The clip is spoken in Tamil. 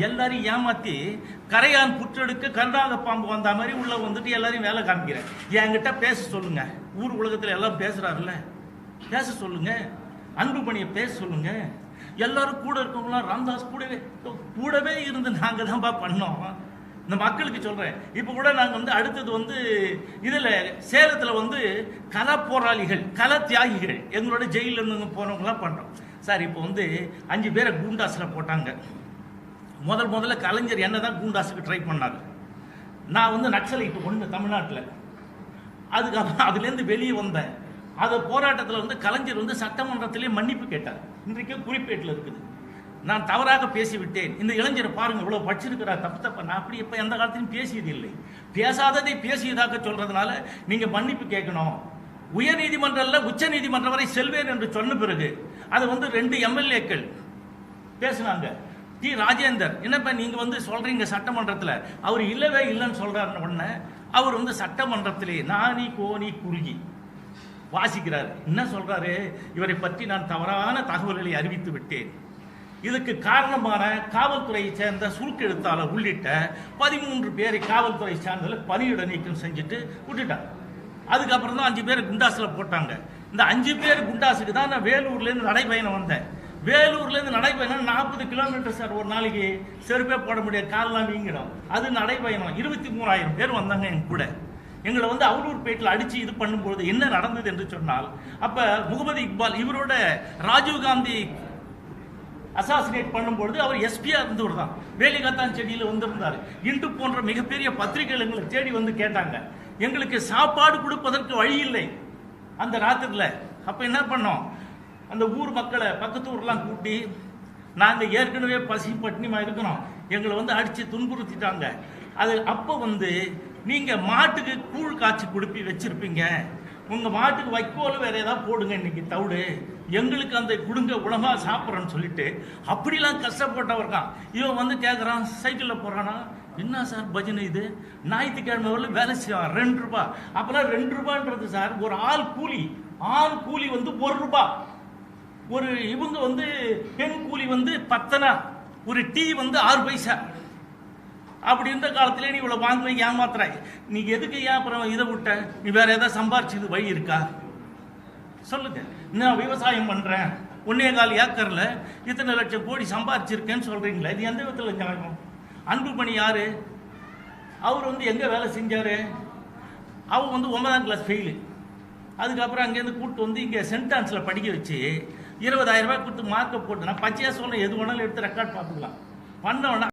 எல்லாரையும் ஏமாத்தி கரையான் புற்றெடுக்க கருடாக பாம்பு வந்த மாதிரி உள்ள வந்துட்டு எல்லாரையும் வேலை காமிக்கிறேன். என்கிட்ட பேச சொல்லுங்க. ஊர் உலகத்துல எல்லாம் பேசுறாருல்ல, பேச சொல்லுங்க. அன்புமணியை பேச சொல்லுங்க. எல்லாரும் கூட இருக்கவங்களாம் ராம்தாஸ் கூடவே இருந்து நாங்க தான்ப்பா பண்ணோம். இந்த மக்களுக்கு சொல்றேன். இப்ப கூட நாங்க அடுத்தது இதுல சேலத்துல கல போராளிகள், கல தியாகிகள் எங்களோட ஜெயில இருந்து போனவங்களாம் பண்றோம் சார். இப்போ 5 பேரை கூண்டாஸ்ல போட்டாங்க. முதல்ல கலைஞர் என்னதான் கூண்டாஸுக்கு ட்ரை பண்ணாங்க. நான் நக்சலைட்டு ஒண்ணு தமிழ்நாட்டில், அதுக்கப்புறம் அதுலேருந்து வெளியே வந்தேன். அது போராட்டத்தில் கலைஞர் சட்டமன்றத்திலே மன்னிப்பு கேட்டார். இன்றைக்கே குறிப்பேட்டில் இருக்குது. நான் தவறாக பேசிவிட்டேன். இந்த இளைஞரை பாருங்க இவ்வளவு படிச்சிருக்கிறார், தப்பு நான் அப்படி இப்ப எந்த காலத்திலும் பேசியது இல்லை. பேசாததை பேசியதாக சொல்றதுனால நீங்க மன்னிப்பு கேட்கணும். உயர் நீதிமன்றம் உச்ச நீதிமன்றம் வரை செல்வேன் என்று சொன்ன பிறகு அது 2 எம்எல்ஏக்கள் பேசினாங்க. டி ராஜேந்தர், என்னப்பா நீங்க சொல்றீங்க சட்டமன்றத்தில், அவர் இல்லவே இல்லைன்னு சொல்றாரு. உடனே அவர் சட்டமன்றத்திலே நானி கோனி குறுகி வாசிக்கிறார். என்ன சொல்றாரு? இவரை பற்றி நான் தவறான தகவல்களை அறிவித்து விட்டேன். இதுக்கு காரணமான காவல்துறையை சேர்ந்த சுருக்கெழுத்தாளர் உள்ளிட்ட 13 பேரை காவல்துறை சார்ந்த பணியிட நீக்கம் செஞ்சுட்டு விட்டுட்டாங்க. அதுக்கப்புறம் தான் 5 பேர் குண்டாஸ்ல போட்டாங்க. இந்த 5 பேர் குண்டாஸுக்கு தான் நான் வேலூர்ல இருந்து நடைபயணம் வந்தேன். வேலூர்ல இருந்து நடைபயணம் 40 கிலோமீட்டர் சார். ஒரு நாளைக்கு செருப்பே போட முடியாது, காலெல்லாம் வீங்கிடும். அது நடைபயணம். 23,000 பேர் வந்தாங்க என் கூட. எங்களை அவலூர்பேட்டில் அடிச்சு இது பண்ணும்போது என்ன நடந்தது என்று சொன்னால், அப்ப முகமது இக்பால் இவரோட ராஜீவ்காந்தி அசாசினேட் பண்ணும்பொழுது அவர் எஸ்பியா இருந்தவர் தான். வேலிகாத்தான் செடியில் வந்திருந்தார். இன்று போன்ற மிகப்பெரிய பத்திரிகைகள் எங்களை தேடி கேட்டாங்க. எங்களுக்கு சாப்பாடு கொடுப்பதற்கு வழி இல்லை அந்த ராத்திரில. அப்ப என்ன பண்ணோம்? அந்த ஊர் மக்களை பக்கத்து ஊர்லாம் கூட்டி, நாங்க ஏற்கனவே பசி பட்டினிமா இருக்கிறோம், எங்களை அடிச்சு துன்புறுத்திட்டாங்க. அது அப்போ நீங்க மாட்டுக்கு கூழ் காய்ச்சி குடுப்பி வச்சிருப்பீங்க, உங்க மாட்டுக்கு வைக்கோல வேற ஏதாவது போடுங்க இன்னைக்கு தவிடு, எங்களுக்கு அந்த குடுங்க உணவா சாப்பிட்றோன்னு சொல்லிட்டு அப்படிலாம் கஷ்டப்பட்டவர் தான். இவன் கேட்குறான், சைக்கிளில் போறானா, என்ன சார் பஜனை இது, ஞாயிற்றுக்கிழமை வேலை செய்வான் 2 ரூபாய். அப்பெல்லாம் 2 ரூபான்றது சார் ஒரு ஆள் கூலி 1 ரூபாய். ஒரு இவங்க பெண் கூலி 10 ஒரு டீ 6 பைசா. அப்படி இருந்த காலத்திலே நீ இவ்வளவு வாங்குவ ஏமாத்துறாய். நீ எதுக்கு ஏன் அப்புறம் இதை விட்ட? நீ வேற ஏதாவது சம்பாரிச்சது வழி இருக்கா சொல்லுங்க. நான் விவசாயம் பண்றேன், 1.25 ஏக்கர்ல இத்தனை லட்சம் கோடி சம்பாரிச்சிருக்கேன்னு சொல்றீங்களா? இது எந்த விதத்துல நியாயம்? அன்புமணி யாரு? அவர் எங்க வேலை செஞ்சாரு? அவர் 9ஆம் கிளாஸ் ஃபெயிலு. அதுக்கப்புறம் அங்கேருந்து கூப்பிட்டு இங்கே சென்ட் ஆன்ஸ்ல படிக்க வச்சு 20,000 ரூபாய் கொடுத்து மார்க்கை போட்டு, நான் பச்சையா சொல்றேன், எது வேணாலும் எடுத்து ரெக்கார்ட் பார்த்துக்கலாம் பண்ண